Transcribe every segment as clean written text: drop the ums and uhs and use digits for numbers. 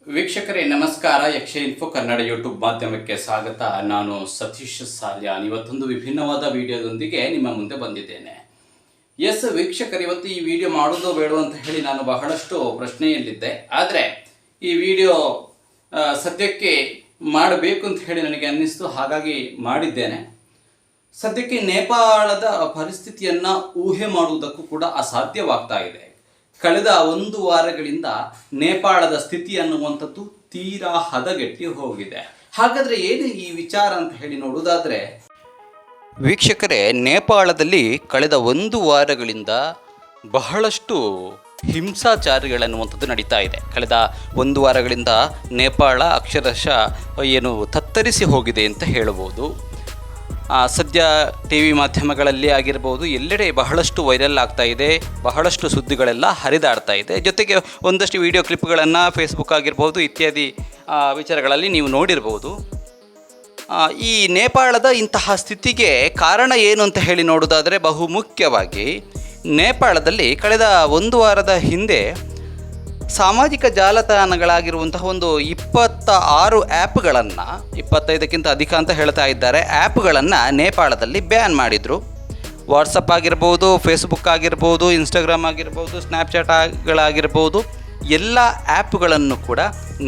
ವೀಕ್ಷಕರೇ ನಮಸ್ಕಾರ. ಯಕ್ಷ ಇನ್ಫೋ ಕನ್ನಡ ಯೂಟ್ಯೂಬ್ ಮಾಧ್ಯಮಕ್ಕೆ ಸ್ವಾಗತ. ನಾನು ಸತೀಶ್ ಸಾಲ್ಯಾನ್. ಇವತ್ತೊಂದು ವಿಭಿನ್ನವಾದ ವಿಡಿಯೋದೊಂದಿಗೆ ನಿಮ್ಮ ಮುಂದೆ ಬಂದಿದ್ದೇನೆ. ವೀಕ್ಷಕರು, ಇವತ್ತು ಈ ವಿಡಿಯೋ ಮಾಡೋದು ಬೇಡ ಅಂತ ಹೇಳಿ ನಾನು ಬಹಳಷ್ಟು ಪ್ರಶ್ನೆಯಲ್ಲಿದ್ದೆ. ಆದರೆ ಈ ವಿಡಿಯೋ ಸದ್ಯಕ್ಕೆ ಮಾಡಬೇಕು ಅಂತ ಹೇಳಿ ನನಗೆ ಅನ್ನಿಸ್ತು, ಹಾಗಾಗಿ ಮಾಡಿದ್ದೇನೆ. ಸದ್ಯಕ್ಕೆ ನೇಪಾಳದ ಪರಿಸ್ಥಿತಿಯನ್ನು ಊಹೆ ಮಾಡುವುದಕ್ಕೂ ಕೂಡ ಅಸಾಧ್ಯವಾಗ್ತಾ ಇದೆ. ಕಳೆದ 1 ವಾರಗಳಿಂದ ನೇಪಾಳದ ಸ್ಥಿತಿ ಅನ್ನುವಂಥದ್ದು ತೀರಾ ಹದಗೆಟ್ಟಿ ಹೋಗಿದೆ. ಹಾಗಾದರೆ ಏನು ಈ ವಿಚಾರ ಅಂತ ಹೇಳಿ ನೋಡುವುದಾದರೆ, ವೀಕ್ಷಕರೇ, ನೇಪಾಳದಲ್ಲಿ ಕಳೆದ 1 ವಾರಗಳಿಂದ ಬಹಳಷ್ಟು ಹಿಂಸಾಚಾರಗಳನ್ನುವಂಥದ್ದು ನಡೀತಾ ಇದೆ. ಕಳೆದ 1 ವಾರಗಳಿಂದ ನೇಪಾಳ ಅಕ್ಷರಶಃ ತತ್ತರಿಸಿ ಹೋಗಿದೆ ಅಂತ ಹೇಳಬಹುದು. ಸದ್ಯ ಟಿ ವಿ ಮಾಧ್ಯಮಗಳಲ್ಲಿ ಆಗಿರ್ಬೋದು, ಎಲ್ಲೆಡೆ ಬಹಳಷ್ಟು ವೈರಲ್ ಆಗ್ತಾ ಇದೆ, ಬಹಳಷ್ಟು ಸುದ್ದಿಗಳೆಲ್ಲ ಹರಿದಾಡ್ತಾ ಇದೆ. ಜೊತೆಗೆ ಒಂದಷ್ಟು ವಿಡಿಯೋ ಕ್ಲಿಪ್ಗಳನ್ನು ಫೇಸ್ಬುಕ್ ಆಗಿರ್ಬೋದು ಇತ್ಯಾದಿ ವಿಚಾರಗಳಲ್ಲಿ ನೀವು ನೋಡಿರ್ಬೋದು. ಈ ನೇಪಾಳದ ಇಂತಹ ಸ್ಥಿತಿಗೆ ಕಾರಣ ಏನು ಅಂತ ಹೇಳಿ ನೋಡೋದಾದರೆ, ಬಹುಮುಖ್ಯವಾಗಿ ನೇಪಾಳದಲ್ಲಿ ಕಳೆದ 1 ವಾರದ ಹಿಂದೆ ಸಾಮಾಜಿಕ ಜಾಲತಾಣಗಳಾಗಿರುವಂತಹ ಒಂದು 26 ಆ್ಯಪ್ಗಳನ್ನು, 25ಕ್ಕಿಂತ ಅಧಿಕ ಅಂತ ಹೇಳ್ತಾ ಇದ್ದಾರೆ, ಆ್ಯಪ್ಗಳನ್ನು ನೇಪಾಳದಲ್ಲಿ ಬ್ಯಾನ್ ಮಾಡಿದರು. ವಾಟ್ಸಪ್ ಆಗಿರ್ಬೋದು, ಫೇಸ್ಬುಕ್ ಆಗಿರ್ಬೋದು, ಇನ್ಸ್ಟಾಗ್ರಾಮ್ ಆಗಿರ್ಬೋದು, ಸ್ನ್ಯಾಪ್ಚಾಟ್ಗಳಾಗಿರ್ಬೋದು, ಎಲ್ಲ ಆ್ಯಪ್ಗಳನ್ನು ಕೂಡ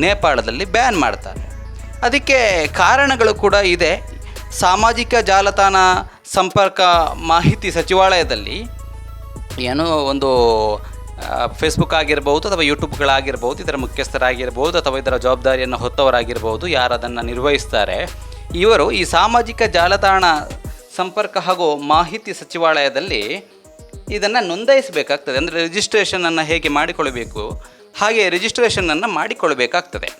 ನೇಪಾಳದಲ್ಲಿ ಬ್ಯಾನ್ ಮಾಡ್ತಾರೆ. ಅದಕ್ಕೆ ಕಾರಣಗಳು ಕೂಡ ಇದೆ. ಸಾಮಾಜಿಕ ಜಾಲತಾಣ ಸಂಪರ್ಕ ಮಾಹಿತಿ ಸಚಿವಾಲಯದಲ್ಲಿ ಒಂದು ಫೇಸ್ಬುಕ್ ಆಗಿರ್ಬೋದು ಅಥವಾ ಯೂಟ್ಯೂಬ್ಗಳಾಗಿರ್ಬೋದು, ಇದರ ಮುಖ್ಯಸ್ಥರಾಗಿರ್ಬೋದು ಅಥವಾ ಇದರ ಜವಾಬ್ದಾರಿಯನ್ನು ಹೊತ್ತವರಾಗಿರ್ಬೋದು, ಯಾರು ಅದನ್ನು ನಿರ್ವಹಿಸ್ತಾರೆ, ಇವರು ಈ ಸಾಮಾಜಿಕ ಜಾಲತಾಣ ಸಂಪರ್ಕ ಹಾಗೂ ಮಾಹಿತಿ ಸಚಿವಾಲಯದಲ್ಲಿ ಇದನ್ನು ನೋಂದಾಯಿಸಬೇಕಾಗ್ತದೆ. ಅಂದರೆ ರಿಜಿಸ್ಟ್ರೇಷನನ್ನು ಹೇಗೆ ಮಾಡಿಕೊಳ್ಬೇಕು ಹಾಗೆ ರಿಜಿಸ್ಟ್ರೇಷನನ್ನು ಮಾಡಿಕೊಳ್ಬೇಕಾಗ್ತದೆ.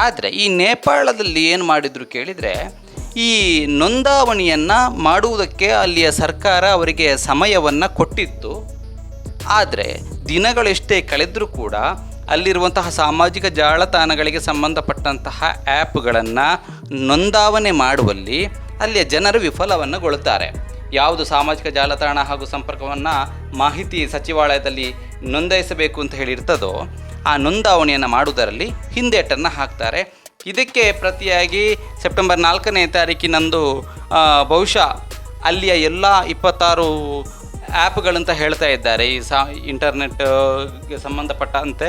ಆದರೆ ಈ ನೇಪಾಳದಲ್ಲಿ ಏನು ಮಾಡಿದ್ರು ಕೇಳಿದರೆ, ಈ ನೋಂದಾವಣಿಯನ್ನು ಮಾಡುವುದಕ್ಕೆ ಅಲ್ಲಿಯ ಸರ್ಕಾರ ಅವರಿಗೆ ಸಮಯವನ್ನು ಕೊಟ್ಟಿತ್ತು. ಆದರೆ ದಿನಗಳೆಷ್ಟೇ ಕಳೆದರೂ ಕೂಡ ಅಲ್ಲಿರುವಂತಹ ಸಾಮಾಜಿಕ ಜಾಲತಾಣಗಳಿಗೆ ಸಂಬಂಧಪಟ್ಟಂತಹ ಆ್ಯಪ್ಗಳನ್ನು ನೋಂದಾವಣೆ ಮಾಡುವಲ್ಲಿ ಅಲ್ಲಿಯ ಜನರು ವಿಫಲಗೊಳ್ಳುತ್ತಾರೆ. ಯಾವುದು ಸಾಮಾಜಿಕ ಜಾಲತಾಣ ಹಾಗೂ ಸಂಪರ್ಕವನ್ನು ಮಾಹಿತಿ ಸಚಿವಾಲಯದಲ್ಲಿ ನೋಂದಾಯಿಸಬೇಕು ಅಂತ ಹೇಳಿರ್ತದೋ ಆ ನೋಂದಾವಣಿಯನ್ನು ಮಾಡುವುದರಲ್ಲಿ ಹಿಂದೇಟನ್ನು ಹಾಕ್ತಾರೆ. ಇದಕ್ಕೆ ಪ್ರತಿಯಾಗಿ ಸೆಪ್ಟೆಂಬರ್ 4ನೇ ತಾರೀಕಿನಂದು ಬಹುಶಃ ಅಲ್ಲಿಯ ಎಲ್ಲ 26 ಆ್ಯಪ್ಗಳಂತ ಹೇಳ್ತಾ ಇದ್ದಾರೆ, ಈ ಇಂಟರ್ನೆಟ್ಗೆ ಸಂಬಂಧಪಟ್ಟಂತೆ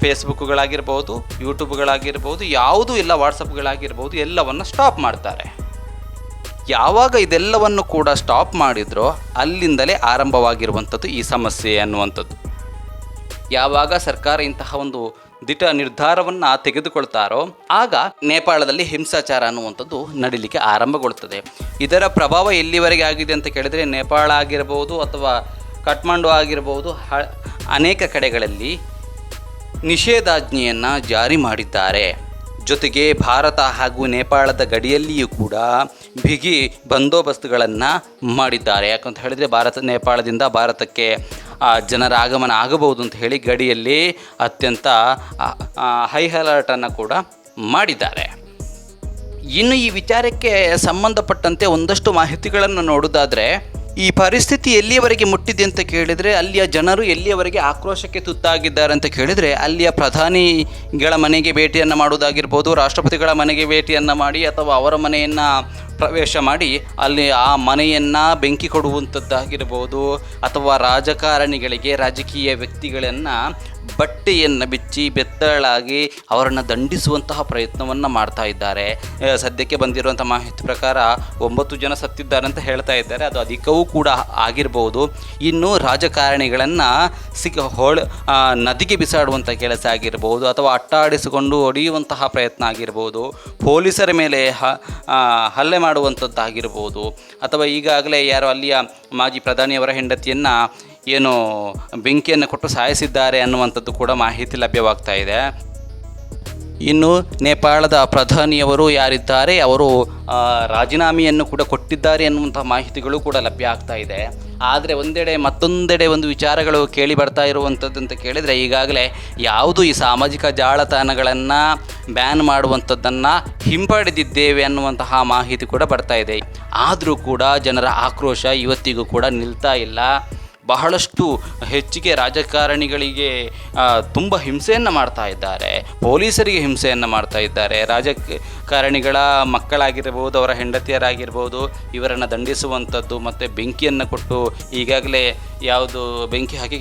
ಫೇಸ್ಬುಕ್ಗಳಾಗಿರ್ಬೋದು, ಯೂಟ್ಯೂಬ್ಗಳಾಗಿರ್ಬೋದು, ಯಾವುದೂ ಇಲ್ಲ, ವಾಟ್ಸಪ್ಗಳಾಗಿರ್ಬೋದು, ಎಲ್ಲವನ್ನು ಸ್ಟಾಪ್ ಮಾಡ್ತಾರೆ. ಯಾವಾಗ ಇದೆಲ್ಲವನ್ನು ಕೂಡ ಸ್ಟಾಪ್ ಮಾಡಿದ್ರೋ ಅಲ್ಲಿಂದಲೇ ಆರಂಭವಾಗಿರುವಂಥದ್ದು ಈ ಸಮಸ್ಯೆ ಅನ್ನುವಂಥದ್ದು. ಯಾವಾಗ ಸರ್ಕಾರ ಇಂತಹ ಒಂದು ದಿಟ್ಟ ನಿರ್ಧಾರವನ್ನು ತೆಗೆದುಕೊಳ್ತಾರೋ ಆಗ ನೇಪಾಳದಲ್ಲಿ ಹಿಂಸಾಚಾರ ಅನ್ನುವಂಥದ್ದು ನಡೀಲಿಕ್ಕೆ ಆರಂಭಗೊಳ್ತದೆ. ಇದರ ಪ್ರಭಾವ ಎಲ್ಲಿವರೆಗೆ ಆಗಿದೆ ಅಂತ ಕೇಳಿದರೆ, ನೇಪಾಳ ಆಗಿರ್ಬೋದು ಅಥವಾ ಕಠ್ಮಂಡು ಆಗಿರ್ಬೋದು, ಅನೇಕ ಕಡೆಗಳಲ್ಲಿ ನಿಷೇಧಾಜ್ಞೆಯನ್ನು ಜಾರಿ ಮಾಡಿದ್ದಾರೆ. ಜೊತೆಗೆ ಭಾರತ ಹಾಗೂ ನೇಪಾಳದ ಗಡಿಯಲ್ಲಿಯೂ ಕೂಡ ಬಿಗಿ ಬಂದೋಬಸ್ತುಗಳನ್ನು ಮಾಡಿದ್ದಾರೆ. ಯಾಕಂತ ಹೇಳಿದರೆ ನೇಪಾಳದಿಂದ ಭಾರತಕ್ಕೆ ಜನರ ಆಗಮನ ಆಗಬಹುದು ಅಂತ ಹೇಳಿ ಗಡಿಯಲ್ಲಿ ಅತ್ಯಂತ ಹೈ ಅಲರ್ಟನ್ನು ಕೂಡ ಮಾಡಿದ್ದಾರೆ. ಇನ್ನು ಈ ವಿಚಾರಕ್ಕೆ ಸಂಬಂಧಪಟ್ಟಂತೆ ಒಂದಷ್ಟು ಮಾಹಿತಿಗಳನ್ನು ನೋಡೋದಾದರೆ, ಈ ಪರಿಸ್ಥಿತಿ ಎಲ್ಲಿಯವರೆಗೆ ಮುಟ್ಟಿದೆ ಅಂತ ಕೇಳಿದರೆ, ಅಲ್ಲಿಯ ಜನರು ಎಲ್ಲಿಯವರೆಗೆ ಆಕ್ರೋಶಕ್ಕೆ ತುತ್ತಾಗಿದ್ದಾರೆ ಅಂತ ಕೇಳಿದರೆ, ಅಲ್ಲಿಯ ಪ್ರಧಾನಿಗಳ ಮನೆಗೆ ಭೇಟಿಯನ್ನು ಮಾಡುವುದಾಗಿರ್ಬೋದು, ರಾಷ್ಟ್ರಪತಿಗಳ ಮನೆಗೆ ಭೇಟಿಯನ್ನು ಮಾಡಿ ಅಥವಾ ಅವರ ಮನೆಯನ್ನು ಪ್ರವೇಶ ಮಾಡಿ ಅಲ್ಲಿ ಆ ಮನೆಯನ್ನು ಬೆಂಕಿ ಕೊಡುವಂಥದ್ದಾಗಿರ್ಬೋದು, ಅಥವಾ ರಾಜಕಾರಣಿಗಳಿಗೆ, ರಾಜಕೀಯ ವ್ಯಕ್ತಿಗಳನ್ನು ಬಟ್ಟೆಯನ್ನು ಬಿಚ್ಚಿ ಬೆತ್ತಲಾಗಿ ಅವರನ್ನು ದಂಡಿಸುವಂತಹ ಪ್ರಯತ್ನವನ್ನು ಮಾಡ್ತಾ ಇದ್ದಾರೆ. ಸದ್ಯಕ್ಕೆ ಬಂದಿರುವಂಥ ಮಾಹಿತಿ ಪ್ರಕಾರ 9 ಜನ ಸತ್ತಿದ್ದಾರೆ ಅಂತ ಹೇಳ್ತಾ ಇದ್ದಾರೆ, ಅದು ಅಧಿಕವೂ ಕೂಡ ಆಗಿರ್ಬೋದು. ಇನ್ನು ರಾಜಕಾರಣಿಗಳನ್ನು ನದಿಗೆ ಬಿಸಾಡುವಂಥ ಕೆಲಸ ಆಗಿರ್ಬೋದು, ಅಥವಾ ಅಟ್ಟಾಡಿಸಿಕೊಂಡು ಹೊಡೆಯುವಂತಹ ಪ್ರಯತ್ನ ಆಗಿರ್ಬೋದು, ಪೊಲೀಸರ ಮೇಲೆ ಹಲ್ಲೆ ಮಾಡುವಂಥದ್ದಾಗಿರ್ಬೋದು, ಅಥವಾ ಈಗಾಗಲೇ ಯಾರು ಅಲ್ಲಿಯ ಮಾಜಿ ಪ್ರಧಾನಿಯವರ ಹೆಂಡತಿಯನ್ನು ಬೆಂಕಿಯನ್ನು ಕೊಟ್ಟು ಸಾಯಿಸಿದ್ದಾರೆ ಅನ್ನುವಂಥದ್ದು ಕೂಡ ಮಾಹಿತಿ ಲಭ್ಯವಾಗ್ತಾ ಇದೆ. ಇನ್ನು ನೇಪಾಳದ ಪ್ರಧಾನಿಯವರು ಯಾರಿದ್ದಾರೆ ಅವರು ರಾಜೀನಾಮೆಯನ್ನು ಕೂಡ ಕೊಟ್ಟಿದ್ದಾರೆ ಅನ್ನುವಂಥ ಮಾಹಿತಿಗಳು ಕೂಡ ಲಭ್ಯ ಆಗ್ತಾ ಇದೆ. ಆದರೆ ಮತ್ತೊಂದೆಡೆ ಒಂದು ವಿಚಾರಗಳು ಕೇಳಿ ಬರ್ತಾ ಇರುವಂಥದ್ದು ಅಂತ ಕೇಳಿದರೆ, ಈಗಾಗಲೇ ಯಾವುದು ಈ ಸಾಮಾಜಿಕ ಜಾಲತಾಣಗಳನ್ನು ಬ್ಯಾನ್ ಮಾಡುವಂಥದ್ದನ್ನು ಹಿಂಪಡೆದಿದ್ದೇವೆ ಅನ್ನುವಂತಹ ಮಾಹಿತಿ ಕೂಡ ಬರ್ತಾ ಇದೆ. ಆದರೂ ಕೂಡ ಜನರ ಆಕ್ರೋಶ ಇವತ್ತಿಗೂ ಕೂಡ ನಿಲ್ತಾ ಇಲ್ಲ. ಬಹಳಷ್ಟು ಹೆಚ್ಚಿಗೆ ರಾಜಕಾರಣಿಗಳಿಗೆ ತುಂಬ ಹಿಂಸೆಯನ್ನು ಮಾಡ್ತಾ ಇದ್ದಾರೆ, ಪೊಲೀಸರಿಗೆ ಹಿಂಸೆಯನ್ನು ಮಾಡ್ತಾ ಇದ್ದಾರೆ. ರಾಜಕಾರಣಿಗಳ ಮಕ್ಕಳಾಗಿರ್ಬೋದು, ಅವರ ಹೆಂಡತಿಯರಾಗಿರ್ಬೋದು, ಇವರನ್ನು ದಂಡಿಸುವಂಥದ್ದು ಮತ್ತು ಬೆಂಕಿಯನ್ನು ಕೊಟ್ಟು ಈಗಾಗಲೇ ಯಾವುದು ಬೆಂಕಿ ಹಾಕಿ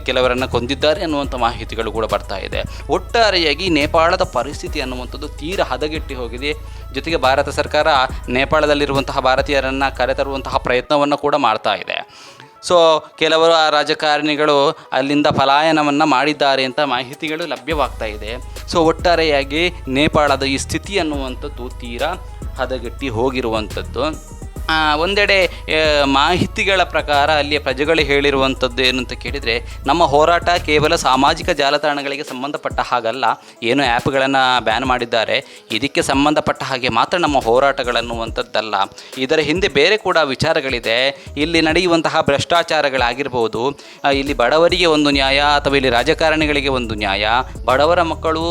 ಕೆಲವರನ್ನು ಕೊಂದಿದ್ದಾರೆ ಅನ್ನುವಂಥ ಮಾಹಿತಿಗಳು ಕೂಡ ಬರ್ತಾ ಇದೆ. ಒಟ್ಟಾರೆಯಾಗಿ ನೇಪಾಳದ ಪರಿಸ್ಥಿತಿ ಅನ್ನುವಂಥದ್ದು ತೀರಾ ಹದಗೆಟ್ಟಿ ಹೋಗಿದೆ. ಜೊತೆಗೆ ಭಾರತ ಸರ್ಕಾರ ನೇಪಾಳದಲ್ಲಿರುವಂತಹ ಭಾರತೀಯರನ್ನು ಕರೆತರುವಂತಹ ಪ್ರಯತ್ನವನ್ನು ಕೂಡ ಮಾಡ್ತಾ ಇದೆ. ಸೊ ಕೆಲವರು ಆ ರಾಜಕಾರಣಿಗಳು ಅಲ್ಲಿಂದ ಪಲಾಯನವನ್ನು ಮಾಡಿದ್ದಾರೆ ಅಂತ ಮಾಹಿತಿಗಳು ಲಭ್ಯವಾಗ್ತಾ ಇದೆ. ಸೊ ಒಟ್ಟಾರೆಯಾಗಿ ನೇಪಾಳದ ಈ ಸ್ಥಿತಿ ಅನ್ನುವಂಥದ್ದು ತೀರಾ ಹದಗೆಟ್ಟಿ ಹೋಗಿರುವಂಥದ್ದು. ಒಂದೆಡೆ ಮಾಹಿತಿಗಳ ಪ್ರಕಾರ ಅಲ್ಲಿಯ ಪ್ರಜೆಗಳು ಹೇಳಿರುವಂಥದ್ದು ಏನು ಅಂತ ಕೇಳಿದರೆ, ನಮ್ಮ ಹೋರಾಟ ಕೇವಲ ಸಾಮಾಜಿಕ ಜಾಲತಾಣಗಳಿಗೆ ಸಂಬಂಧಪಟ್ಟ ಹಾಗಲ್ಲ, ಏನು ಆ್ಯಪ್ಗಳನ್ನು ಬ್ಯಾನ್ ಮಾಡಿದ್ದಾರೆ ಇದಕ್ಕೆ ಸಂಬಂಧಪಟ್ಟ ಹಾಗೆ ಮಾತ್ರ ನಮ್ಮ ಹೋರಾಟಗಳನ್ನುವಂಥದ್ದಲ್ಲ, ಇದರ ಹಿಂದೆ ಬೇರೆ ಕೂಡ ವಿಚಾರಗಳಿದೆ. ಇಲ್ಲಿ ನಡೆಯುವಂತಹ ಭ್ರಷ್ಟಾಚಾರಗಳಾಗಿರ್ಬೋದು, ಇಲ್ಲಿ ಬಡವರಿಗೆ ಒಂದು ನ್ಯಾಯ ಅಥವಾ ಇಲ್ಲಿ ರಾಜಕಾರಣಿಗಳಿಗೆ ಒಂದು ನ್ಯಾಯ, ಬಡವರ ಮಕ್ಕಳು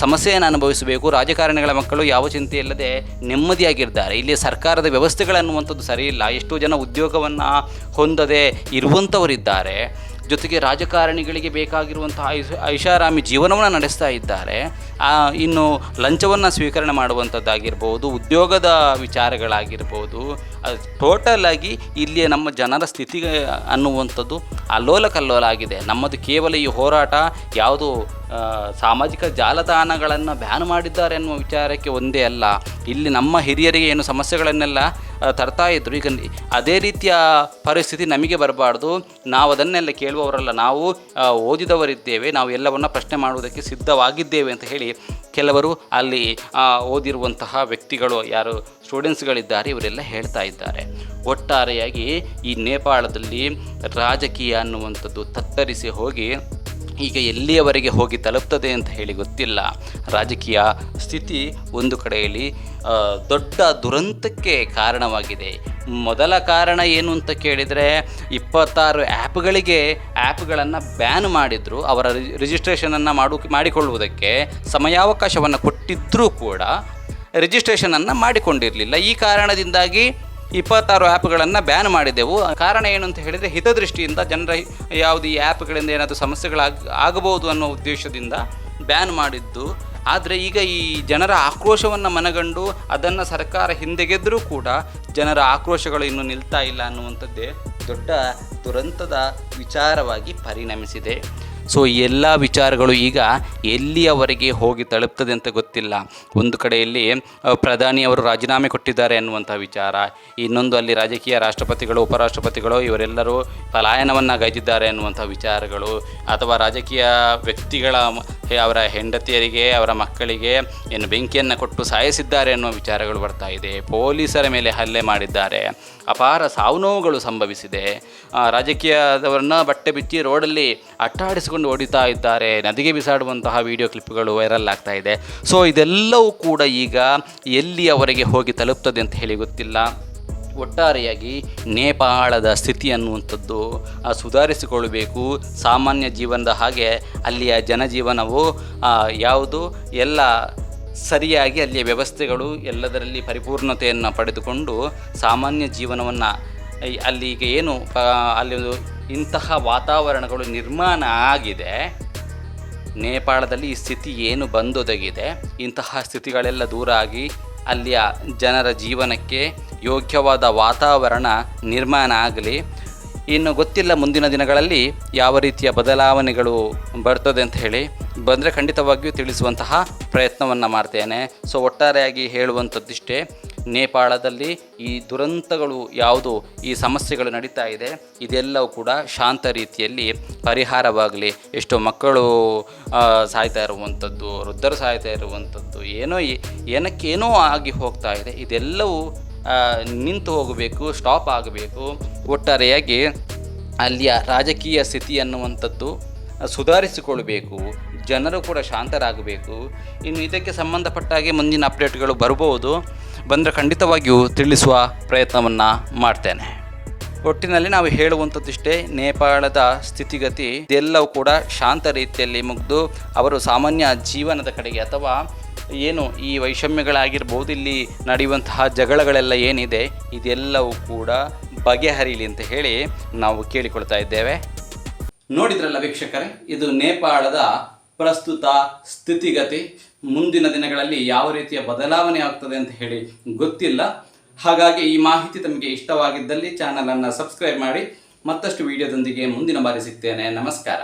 ಸಮಸ್ಯೆಯನ್ನು ಅನುಭವಿಸಬೇಕು, ರಾಜಕಾರಣಿಗಳ ಮಕ್ಕಳು ಯಾವ ಚಿಂತೆ ಇಲ್ಲದೆ ನೆಮ್ಮದಿಯಾಗಿದ್ದಾರೆ. ಇಲ್ಲಿ ಸರ್ಕಾರದ ವ್ಯವಸ್ಥೆ ಅನ್ನುವಂಥದ್ದು ಸರಿ ಇಲ್ಲ. ಎಷ್ಟೋ ಜನ ಉದ್ಯೋಗವನ್ನು ಹೊಂದದೆ ಇರುವಂಥವರಿದ್ದಾರೆ. ಜೊತೆಗೆ ರಾಜಕಾರಣಿಗಳಿಗೆ ಬೇಕಾಗಿರುವಂತಹ ಐಷಾರಾಮಿ ಜೀವನವನ್ನು ನಡೆಸ್ತಾ ಇದ್ದಾರೆ. ಇನ್ನು ಲಂಚವನ್ನು ಸ್ವೀಕರಣೆ ಮಾಡುವಂಥದ್ದಾಗಿರ್ಬೋದು, ಉದ್ಯೋಗದ ವಿಚಾರಗಳಾಗಿರ್ಬೋದು, ಅದು ಟೋಟಲಾಗಿ ಇಲ್ಲಿಯ ನಮ್ಮ ಜನರ ಸ್ಥಿತಿ ಅನ್ನುವಂಥದ್ದು ಅಲ್ಲೋಲ ಕಲ್ಲೋಲ ಆಗಿದೆ. ನಮ್ಮದು ಕೇವಲ ಈ ಹೋರಾಟ ಯಾವುದು ಸಾಮಾಜಿಕ ಜಾಲತಾಣಗಳನ್ನು ಬ್ಯಾನ್ ಮಾಡಿದ್ದಾರೆ ಎನ್ನುವ ವಿಚಾರಕ್ಕೆ ಒಂದೇ ಅಲ್ಲ, ಇಲ್ಲಿ ನಮ್ಮ ಹಿರಿಯರಿಗೆ ಏನು ಸಮಸ್ಯೆಗಳನ್ನೆಲ್ಲ ತರ್ತಾ ಇದ್ರು, ಈಗ ಅದೇ ರೀತಿಯ ಪರಿಸ್ಥಿತಿ ನಮಗೆ ಬರಬಾರ್ದು. ನಾವು ಅದನ್ನೆಲ್ಲ ಕೇಳುವವರಲ್ಲ, ನಾವು ಓದಿದವರಿದ್ದೇವೆ, ನಾವು ಎಲ್ಲವನ್ನು ಪ್ರಶ್ನೆ ಮಾಡುವುದಕ್ಕೆ ಸಿದ್ಧವಾಗಿದ್ದೇವೆ ಅಂತ ಹೇಳಿ ಕೆಲವರು ಅಲ್ಲಿ ಓದಿರುವಂತಹ ವ್ಯಕ್ತಿಗಳು, ಯಾರು ಸ್ಟೂಡೆಂಟ್ಸ್ಗಳಿದ್ದಾರೆ, ಇವರೆಲ್ಲ ಹೇಳ್ತಾ ಇದ್ದಾರೆ. ಒಟ್ಟಾರೆಯಾಗಿ ಈ ನೇಪಾಳದಲ್ಲಿ ರಾಜಕೀಯ ಅನ್ನುವಂಥದ್ದು ತತ್ತರಿಸಿ ಹೋಗಿ ಈಗ ಎಲ್ಲಿಯವರೆಗೆ ಹೋಗಿ ತಲುಪ್ತದೆ ಅಂತ ಹೇಳಿ ಗೊತ್ತಿಲ್ಲ. ರಾಜಕೀಯ ಸ್ಥಿತಿ ಒಂದು ಕಡೆಯಲ್ಲಿ ದೊಡ್ಡ ದುರಂತಕ್ಕೆ ಕಾರಣವಾಗಿದೆ. ಮೊದಲ ಕಾರಣ ಏನು ಅಂತ ಕೇಳಿದರೆ, 26 ಆ್ಯಪ್ಗಳನ್ನು ಬ್ಯಾನ್ ಮಾಡಿದ್ರು. ಅವರ ರಿಜಿಸ್ಟ್ರೇಷನನ್ನು ಮಾಡಿಕೊಳ್ಳುವುದಕ್ಕೆ ಸಮಯಾವಕಾಶವನ್ನು ಕೊಟ್ಟಿದ್ದರೂ ಕೂಡ ರಿಜಿಸ್ಟ್ರೇಷನನ್ನು ಮಾಡಿಕೊಂಡಿರಲಿಲ್ಲ. ಈ ಕಾರಣದಿಂದಾಗಿ 26 ಆ್ಯಪ್ಗಳನ್ನು ಬ್ಯಾನ್ ಮಾಡಿದೆವು. ಕಾರಣ ಏನು ಅಂತ ಹೇಳಿದರೆ, ಹಿತದೃಷ್ಟಿಯಿಂದ ಜನರ ಯಾವುದು ಈ ಆ್ಯಪ್ಗಳಿಂದ ಏನಾದರೂ ಆಗಬಹುದು ಅನ್ನೋ ಉದ್ದೇಶದಿಂದ ಬ್ಯಾನ್ ಮಾಡಿದ್ದು. ಆದರೆ ಈಗ ಈ ಜನರ ಆಕ್ರೋಶವನ್ನು ಮನಗಂಡು ಅದನ್ನು ಸರ್ಕಾರ ಹಿಂದೆಗೆದ್ದರೂ ಕೂಡ ಜನರ ಆಕ್ರೋಶಗಳು ಇನ್ನೂ ನಿಲ್ತಾ ಇಲ್ಲ ಅನ್ನುವಂಥದ್ದೇ ದೊಡ್ಡ ದುರಂತದ ವಿಚಾರವಾಗಿ ಪರಿಣಮಿಸಿದೆ. ಸೊ ಈ ಎಲ್ಲ ವಿಚಾರಗಳು ಈಗ ಎಲ್ಲಿಯವರೆಗೆ ಹೋಗಿ ತಲುಪ್ತದೆ ಅಂತ ಗೊತ್ತಿಲ್ಲ. ಒಂದು ಕಡೆಯಲ್ಲಿ ಪ್ರಧಾನಿಯವರು ರಾಜೀನಾಮೆ ಕೊಟ್ಟಿದ್ದಾರೆ ಅನ್ನುವಂಥ ವಿಚಾರ, ಇನ್ನೊಂದು ಅಲ್ಲಿ ರಾಜಕೀಯ ರಾಷ್ಟ್ರಪತಿಗಳು, ಉಪರಾಷ್ಟ್ರಪತಿಗಳು ಇವರೆಲ್ಲರೂ ಪಲಾಯನವನ್ನು ಗೈದಿದ್ದಾರೆ ಅನ್ನುವಂಥ ವಿಚಾರಗಳು, ಅಥವಾ ರಾಜಕೀಯ ವ್ಯಕ್ತಿಗಳ ಅವರ ಹೆಂಡತಿಯರಿಗೆ, ಅವರ ಮಕ್ಕಳಿಗೆ ಏನು ಬೆಂಕಿಯನ್ನು ಕೊಟ್ಟು ಸಾಯಿಸಿದ್ದಾರೆ ಅನ್ನುವ ವಿಚಾರಗಳು ಬರ್ತಾ ಇದೆ. ಪೊಲೀಸರ ಮೇಲೆ ಹಲ್ಲೆ ಮಾಡಿದ್ದಾರೆ, ಅಪಾರ ಸಾವು ನೋವುಗಳು ಸಂಭವಿಸಿದೆ. ರಾಜಕೀಯದವರನ್ನ ಬಟ್ಟೆ ಬಿಚ್ಚಿ ರೋಡಲ್ಲಿ ಅಟ್ಟಾಡಿಸಿಕೊಂಡು ಹೊಡಿತಾ ಇದ್ದಾರೆ, ನದಿಗೆ ಬಿಸಾಡುವಂತಹ ವಿಡಿಯೋ ಕ್ಲಿಪ್ಗಳು ವೈರಲ್ ಆಗ್ತಾ ಇದೆ. ಸೊ ಇದೆಲ್ಲವೂ ಕೂಡ ಈಗ ಎಲ್ಲಿಯವರೆಗೆ ಹೋಗಿ ತಲುಪ್ತದೆ ಅಂತ ಹೇಳಿ ಗೊತ್ತಿಲ್ಲ. ಒಟ್ಟಾರೆಯಾಗಿ ನೇಪಾಳದ ಸ್ಥಿತಿ ಅನ್ನುವಂಥದ್ದು ಸುಧಾರಿಸಿಕೊಳ್ಳಬೇಕು. ಸಾಮಾನ್ಯ ಜೀವನದ ಹಾಗೆ ಅಲ್ಲಿಯ ಜನಜೀವನವು ಯಾವುದು ಎಲ್ಲ ಸರಿಯಾಗಿ ಅಲ್ಲಿಯ ವ್ಯವಸ್ಥೆಗಳು ಎಲ್ಲದರಲ್ಲಿ ಪರಿಪೂರ್ಣತೆಯನ್ನು ಪಡೆದುಕೊಂಡು ಸಾಮಾನ್ಯ ಜೀವನವನ್ನು ಅಲ್ಲಿಗೆ ಏನು ಅಲ್ಲಿ ಇಂತಹ ವಾತಾವರಣಗಳು ನಿರ್ಮಾಣ ಆಗಿದೆ. ನೇಪಾಳದಲ್ಲಿ ಈ ಸ್ಥಿತಿ ಏನು ಬಂದೊದಗಿದೆ, ಇಂತಹ ಸ್ಥಿತಿಗಳೆಲ್ಲ ದೂರ ಆಗಿ ಅಲ್ಲಿಯ ಜನರ ಜೀವನಕ್ಕೆ ಯೋಗ್ಯವಾದ ವಾತಾವರಣ ನಿರ್ಮಾಣ ಆಗಲಿ. ಇನ್ನು ಗೊತ್ತಿಲ್ಲ ಮುಂದಿನ ದಿನಗಳಲ್ಲಿ ಯಾವ ರೀತಿಯ ಬದಲಾವಣೆಗಳು ಬರ್ತದೆ ಅಂತ ಹೇಳಿ. ಬಂದರೆ ಖಂಡಿತವಾಗಿಯೂ ತಿಳಿಸುವಂತಹ ಪ್ರಯತ್ನವನ್ನು ಮಾಡ್ತೇನೆ. ಸೊ ಒಟ್ಟಾರೆಯಾಗಿ ಹೇಳುವಂಥದ್ದಿಷ್ಟೇ, ನೇಪಾಳದಲ್ಲಿ ಈ ದುರಂತಗಳು ಯಾವುದು ಈ ಸಮಸ್ಯೆಗಳು ನಡೀತಾ ಇದೆ, ಇದೆಲ್ಲವೂ ಕೂಡ ಶಾಂತ ರೀತಿಯಲ್ಲಿ ಪರಿಹಾರವಾಗಲಿ. ಎಷ್ಟೋ ಮಕ್ಕಳು ಸಾಯ್ತಾ ಇರುವಂಥದ್ದು, ವೃದ್ಧರು ಸಾಯ್ತಾ ಇರುವಂಥದ್ದು, ಏನಕ್ಕೇನೋ ಆಗಿ ಹೋಗ್ತಾ ಇದೆ, ಇದೆಲ್ಲವೂ ನಿಂತು ಹೋಗಬೇಕು, ಸ್ಟಾಪ್ ಆಗಬೇಕು. ಒಟ್ಟಾರೆಯಾಗಿ ಅಲ್ಲಿಯ ರಾಜಕೀಯ ಸ್ಥಿತಿ ಅನ್ನುವಂಥದ್ದು ಸುಧಾರಿಸಿಕೊಳ್ಳಬೇಕು, ಜನರು ಕೂಡ ಶಾಂತರಾಗಬೇಕು. ಇನ್ನು ಇದಕ್ಕೆ ಸಂಬಂಧಪಟ್ಟಾಗೆ ಮುಂದಿನ ಅಪ್ಡೇಟ್ಗಳು ಬರ್ಬೋದು, ಬಂದರೆ ಖಂಡಿತವಾಗಿಯೂ ತಿಳಿಸುವ ಪ್ರಯತ್ನವನ್ನು ಮಾಡ್ತೇನೆ. ಒಟ್ಟಿನಲ್ಲಿ ನಾವು ಹೇಳುವಂಥದ್ದಿಷ್ಟೇ, ನೇಪಾಳದ ಸ್ಥಿತಿಗತಿ ಇದೆಲ್ಲವೂ ಕೂಡ ಶಾಂತ ರೀತಿಯಲ್ಲಿ ಮುಗಿದು ಅವರು ಸಾಮಾನ್ಯ ಜೀವನದ ಕಡೆಗೆ, ಅಥವಾ ಏನು ಈ ವೈಷಮ್ಯಗಳಾಗಿರ್ಬೋದು, ಇಲ್ಲಿ ನಡೆಯುವಂತಹ ಜಗಳಗಳೆಲ್ಲ ಏನಿದೆ ಇದೆಲ್ಲವೂ ಕೂಡ ಬಗೆಹರಿಯಲಿ ಅಂತ ಹೇಳಿ ನಾವು ಕೇಳಿಕೊಳ್ತಾ ಇದ್ದೇವೆ. ನೋಡಿದ್ರಲ್ಲ ವೀಕ್ಷಕರೇ, ಇದು ನೇಪಾಳದ ಪ್ರಸ್ತುತ ಸ್ಥಿತಿಗತಿ. ಮುಂದಿನ ದಿನಗಳಲ್ಲಿ ಯಾವ ರೀತಿಯ ಬದಲಾವಣೆ ಆಗ್ತದೆ ಅಂತ ಹೇಳಿ ಗೊತ್ತಿಲ್ಲ. ಹಾಗಾಗಿ ಈ ಮಾಹಿತಿ ತಮಗೆ ಇಷ್ಟವಾಗಿದ್ದಲ್ಲಿ ಚಾನಲನ್ನು ಸಬ್ಸ್ಕ್ರೈಬ್ ಮಾಡಿ. ಮತ್ತಷ್ಟು ವಿಡಿಯೋದೊಂದಿಗೆ ಮುಂದಿನ ಬಾರಿ ಸಿಗ್ತೇನೆ. ನಮಸ್ಕಾರ.